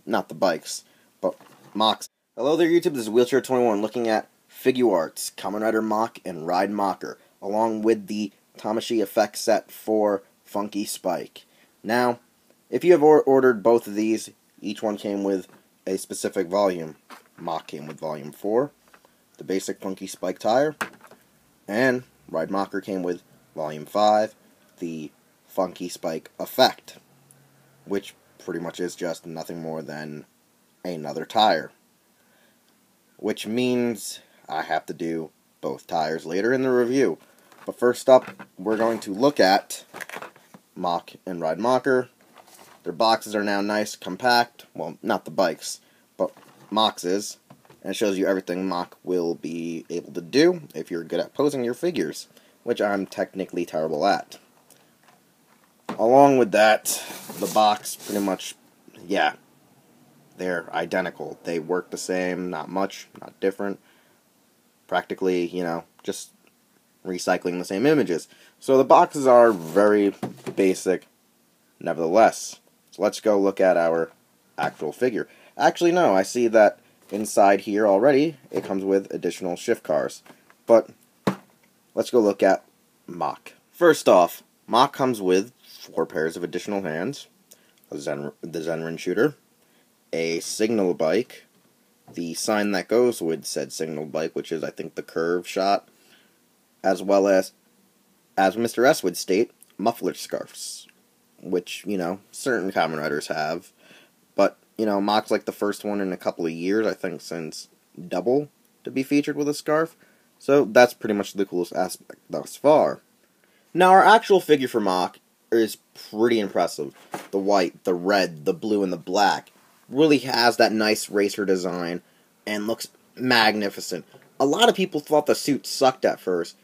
not the bikes, but Machs. Hello there YouTube, this is Wheelchair21 looking at Figuarts Kamen Rider Mach and Rider Macher, along with the Tamashii effect set for Funky Spike. Now, if you have ordered both of these, each one came with a specific volume. Mach came with volume 4, the basic Funky Spike tire, and Rider Macher came with volume 5, the Funky Spike effect, which pretty much is just nothing more than another tire. Which means I have to do both tires later in the review. But first up, we're going to look at Mach and Rider Macher. Their boxes are now nice, compact. Well, not the bikes, but Mach's is. And it shows you everything Mach will be able to do if you're good at posing your figures, which I'm technically terrible at. Along with that, the box pretty much, yeah, they're identical. They work the same, not much, not different. Practically, just recycling the same images. So the boxes are very basic, nevertheless. So let's go look at our actual figure. Actually, no, I see that inside here already, it comes with additional shift cars. But let's go look at Mach. First off, Mach comes with 4 pairs of additional hands, the Zenrin shooter, a signal bike, the sign that goes with said signal bike, which is, I think, the curve shot, as well as Mr. S would state, muffler scarves, which, certain Kamen Riders have, but, Mach's like the first one in a couple of years, I think, since Double to be featured with a scarf, so that's pretty much the coolest aspect thus far. Now, our actual figure for Mach is pretty impressive. The white, the red, the blue, and the black really has that nice racer design and looks magnificent. A lot of people thought the suit sucked at first,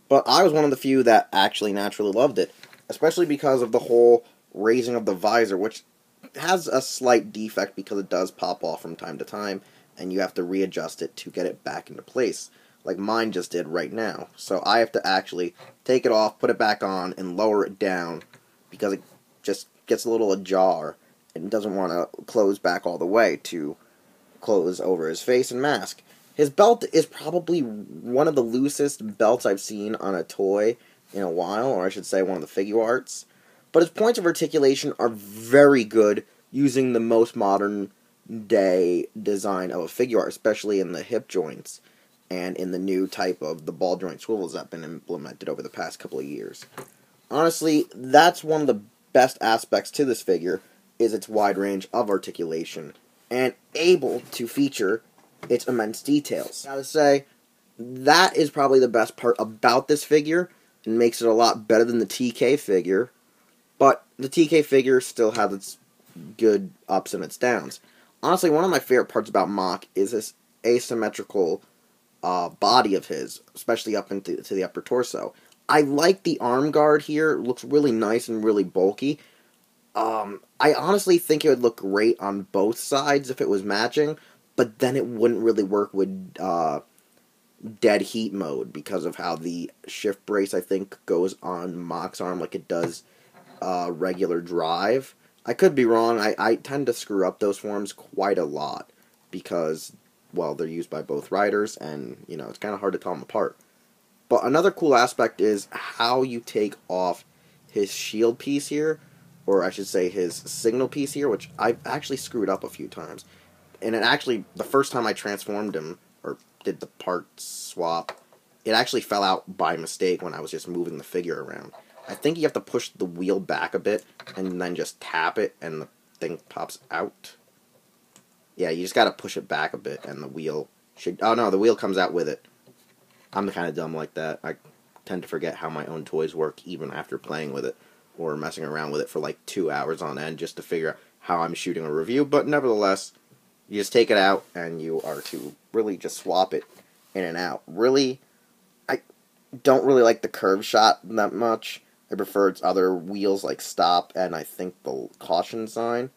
but I was one of the few that actually naturally loved it, especially because of the whole raising of the visor, which has a slight defect because it does pop off from time to time, and you have to readjust it to get it back into place, like mine just did right now. So I have to actually take it off, put it back on, and lower it down, because it just gets a little ajar and doesn't want to close back all the way to close over his face and mask. His belt is probably one of the loosest belts I've seen on a toy in a while, or I should say one of the Figuarts. But his points of articulation are very good using the most modern day design of a Figuart, especially in the hip joints and in the new type of the ball joint swivels that have been implemented over the past couple of years. Honestly, that's one of the best aspects to this figure, is its wide range of articulation, and able to feature its immense details. Gotta say, that is probably the best part about this figure, and makes it a lot better than the TK figure, but the TK figure still has its good ups and its downs. Honestly, one of my favorite parts about Mach is this asymmetrical body of his, especially up into the upper torso. I like the arm guard here. It looks really nice and really bulky. I honestly think it would look great on both sides if it was matching, but then it wouldn't really work with dead heat mode because of how the shift brace, I think, goes on Mach's arm like it does regular Drive. I could be wrong. I tend to screw up those forms quite a lot because, well, they're used by both riders, and, it's kind of hard to tell them apart. But another cool aspect is how you take off his shield piece here, or I should say his signal piece here, which I've actually screwed up a few times. And it actually, the first time I transformed him, or did the part swap, it actually fell out by mistake when I was just moving the figure around. I think you have to push the wheel back a bit, and then just tap it, and the thing pops out. Yeah, you just gotta push it back a bit, and the wheel should... Oh no, the wheel comes out with it. I'm kind of dumb like that. I tend to forget how my own toys work even after playing with it, or messing around with it for like 2 hours on end just to figure out how I'm shooting a review. But nevertheless, you just take it out, and you are to really just swap it in and out. Really, I don't really like the curve shot that much. I prefer its other wheels like stop and I think the caution sign.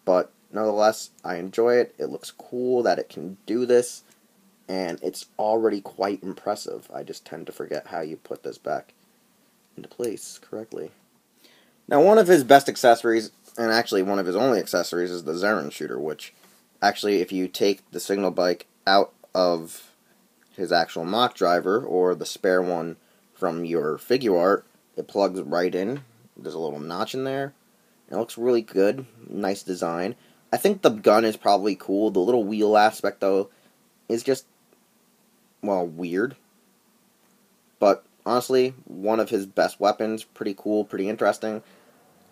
But nevertheless, I enjoy it. It looks cool that it can do this, and it's already quite impressive. I just tend to forget how you put this back into place correctly. Now, one of his best accessories And actually, one of his only accessories is the Zeren shooter, which, actually, if you take the signal bike out of his actual Mach driver, or the spare one from your Figuart, it plugs right in. There's a little notch in there. It looks really good. Nice design. I think the gun is probably cool. The little wheel aspect, though, is just, well, weird. But, honestly, one of his best weapons. Pretty cool, pretty interesting.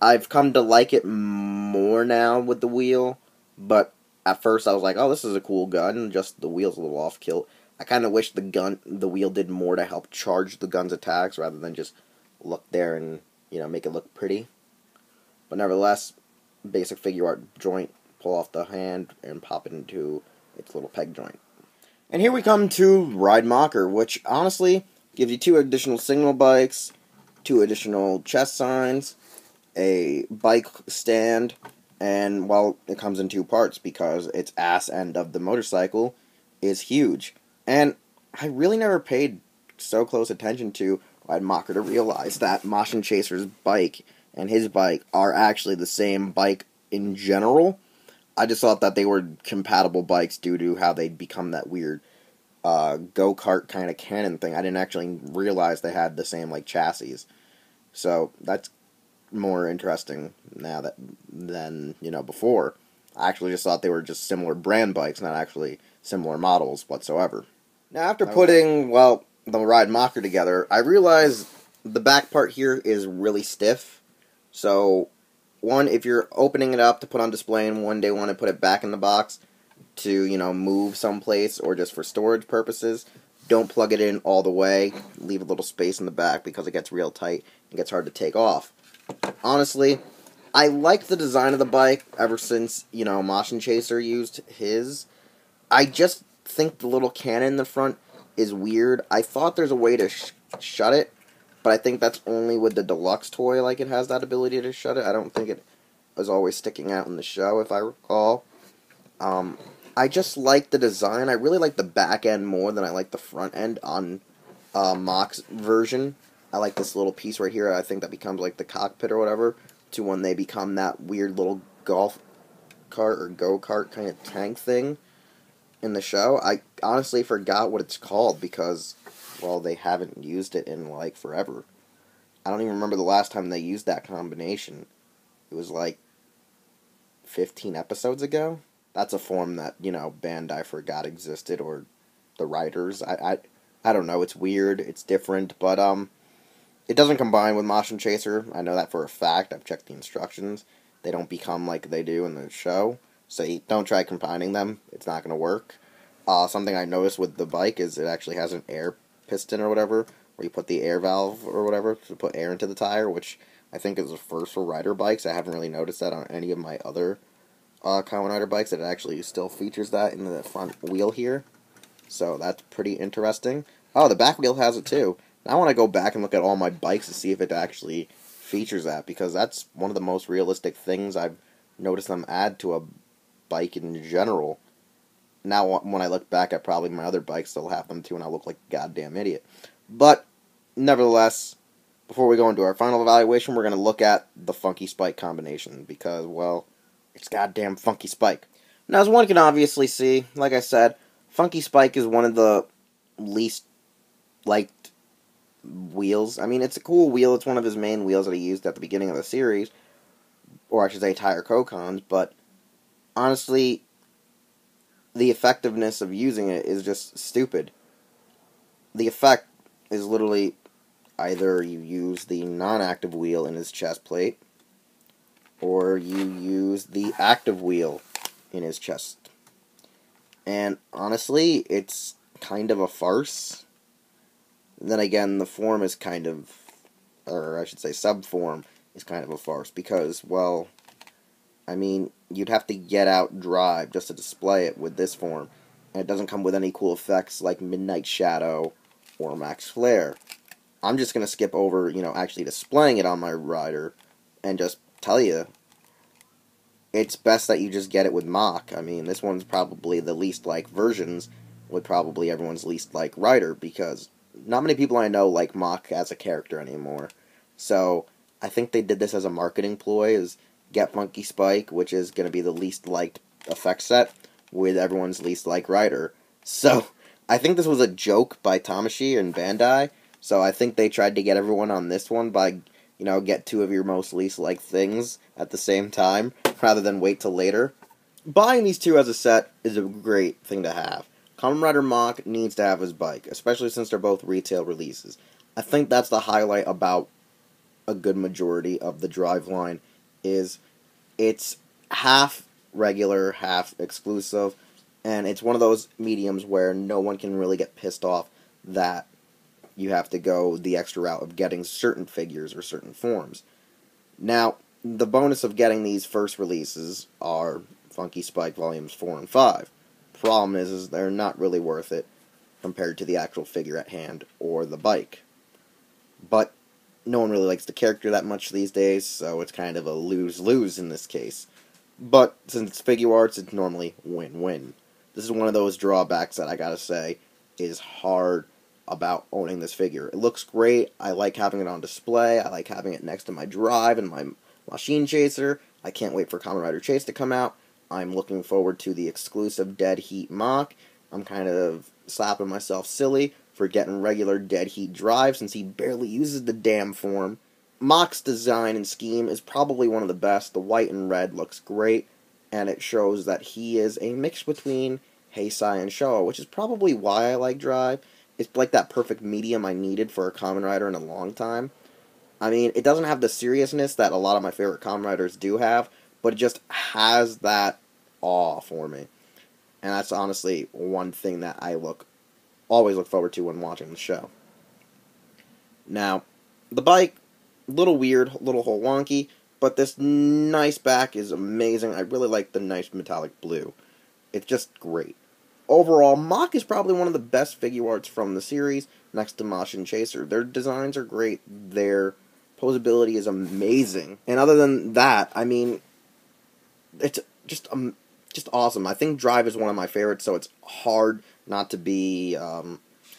I've come to like it more now with the wheel, but at first I was like, oh, this is a cool gun, just the wheel's a little off kilt. I kind of wish the wheel did more to help charge the gun's attacks rather than just look there and, make it look pretty. But nevertheless, basic Figuart joint, pull off the hand and pop it into its little peg joint. And here we come to Ride Macher, which honestly gives you 2 additional signal bikes, 2 additional chest signs, a bike stand, and, well, it comes in 2 parts because its ass end of the motorcycle is huge. And I really never paid so close attention to Ride Macher to realize that Mach and Chaser's bike and his bike are actually the same bike in general. I just thought that they were compatible bikes due to how they'd become that weird go-kart kind of cannon thing. I didn't actually realize they had the same, chassis. So, that's more interesting now than before. I actually just thought they were just similar brand bikes, not actually similar models whatsoever. Now, after putting, the Ride Macher together, I realized the back part here is really stiff. So, one, if you're opening it up to put on display and one day want to put it back in the box to, move someplace or just for storage purposes, don't plug it in all the way. Leave a little space in the back because it gets real tight and gets hard to take off. Honestly, I like the design of the bike ever since, Mach and Chaser used his. I just think the little cannon in the front is weird. I thought there's a way to shut it, but I think that's only with the deluxe toy, it has that ability to shut it. I don't think it was always sticking out in the show, if I recall. I just like the design. I really like the back end more than I like the front end on Mach's version. I like this little piece right here. I think that becomes the cockpit or whatever, to when they become that weird little golf cart or go-kart kind of tank thing in the show. I honestly forgot what it's called because, they haven't used it in, forever. I don't even remember the last time they used that combination. It was, 15 episodes ago? That's a form that, Bandai forgot existed, or the writers. I don't know. It's weird. It's different, but, it doesn't combine with Mach and Chaser. I know that for a fact. I've checked the instructions. They don't become like they do in the show. So you don't try combining them. It's not going to work. Something I noticed with the bike is it actually has an air piston or whatever, where you put the air valve or whatever to put air into the tire, which I think is the first for rider bikes. I haven't really noticed that on any of my other Kamen Rider bikes. It actually still features that in the front wheel here. So that's pretty interesting. Oh, the back wheel has it too. I want to go back and look at all my bikes to see if it actually features that, because that's one of the most realistic things I've noticed them add to a bike in general. Now, when I look back at probably my other bikes, they'll have them too, and I'll look like a goddamn idiot. But, nevertheless, before we go into our final evaluation, we're going to look at the Funky Spike combination, because, it's goddamn Funky Spike. Now, as one can obviously see, like I said, Funky Spike is one of the least liked wheels. I mean, it's a cool wheel. It's one of his main wheels that he used at the beginning of the series, or I should say tire Koukans, but honestly, the effectiveness of using it is just stupid. The effect is literally either you use the non-active wheel in his chest plate, or you use the active wheel in his chest. And honestly, it's kind of a farce. Then again, the form is kind of, or I should say subform, is kind of a farce because, I mean, you'd have to get out Drive just to display it with this form, and it doesn't come with any cool effects like Midnight Shadow or Max Flare. I'm just going to skip over, actually displaying it on my rider and just tell you, it's best that you just get it with Mach. I mean, this one's probably the least liked versions with probably everyone's least liked rider, because not many people I know like Mach as a character anymore. So, I think they did this as a marketing ploy, is get Funky Spike, which is going to be the least liked effect set, with everyone's least liked rider. So, I think this was a joke by Tamashii and Bandai, so I think they tried to get everyone on this one by, get two of your most least liked things at the same time, rather than wait till later. Buying these two as a set is a great thing to have. Kamen Rider Mach needs to have his bike, especially since they're both retail releases. I think that's the highlight about a good majority of the Drive line, is it's half regular, half exclusive, and it's one of those mediums where no one can really get pissed off that you have to go the extra route of getting certain figures or certain forms. Now, the bonus of getting these first releases are Funky Spike Volumes 4 and 5. Problem is they're not really worth it compared to the actual figure at hand or the bike. But no one really likes the character that much these days, so it's kind of a lose-lose in this case. But since it's Figuarts, it's normally win-win. This is one of those drawbacks that I gotta say is hard about owning this figure. It looks great, I like having it on display, I like having it next to my Drive and my Machine Chaser. I can't wait for Kamen Rider Chase to come out. I'm looking forward to the exclusive Dead Heat Mach. I'm kind of slapping myself silly for getting regular Dead Heat Drive since he barely uses the damn form. Mach's design and scheme is probably one of the best. The white and red looks great, and it shows that he is a mix between Heisei and Showa, which is probably why I like Drive. It's like that perfect medium I needed for a Kamen Rider in a long time. I mean, it doesn't have the seriousness that a lot of my favorite Kamen Riders do have, but it just has that awe for me. And that's honestly one thing that I always look forward to when watching the show. Now, the bike, a little weird, a little wonky, but this nice back is amazing. I really like the nice metallic blue. It's just great. Overall, Mach is probably one of the best Figuarts from the series, next to Machine Chaser. Their designs are great. Their posability is amazing. And other than that, I mean, it's just awesome. I think Drive is one of my favorites, so it's hard not to be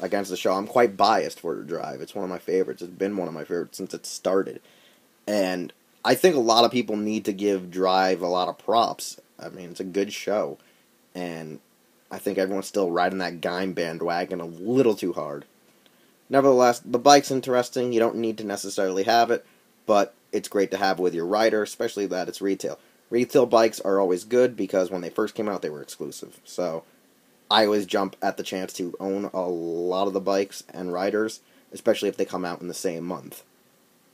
against the show. I'm quite biased for Drive. It's one of my favorites. It's been one of my favorites since it started. And I think a lot of people need to give Drive a lot of props. I mean, it's a good show. And I think everyone's still riding that Gaim bandwagon a little too hard. Nevertheless, the bike's interesting. You don't need to necessarily have it, but it's great to have with your rider, especially that it's retail. Retail bikes are always good because when they first came out, they were exclusive. So I always jump at the chance to own a lot of the bikes and riders, especially if they come out in the same month.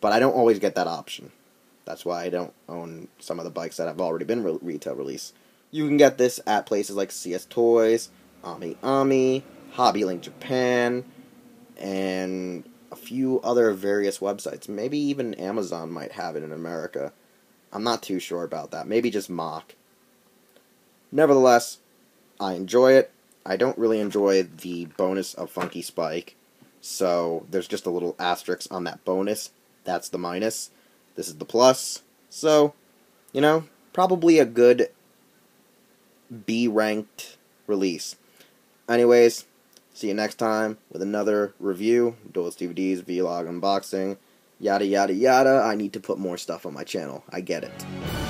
But I don't always get that option. That's why I don't own some of the bikes that have already been retail release. You can get this at places like CS Toys, Ami Ami, Hobby Link Japan, and a few other various websites. Maybe even Amazon might have it in America. I'm not too sure about that. Maybe just Mach. Nevertheless, I enjoy it. I don't really enjoy the bonus of Funky Spike, so there's just a little asterisk on that bonus. That's the minus. This is the plus. So, probably a good B-ranked release. Anyways, see you next time with another review, Duelist DVDs, vlog, unboxing, yada yada yada. I need to put more stuff on my channel. I get it.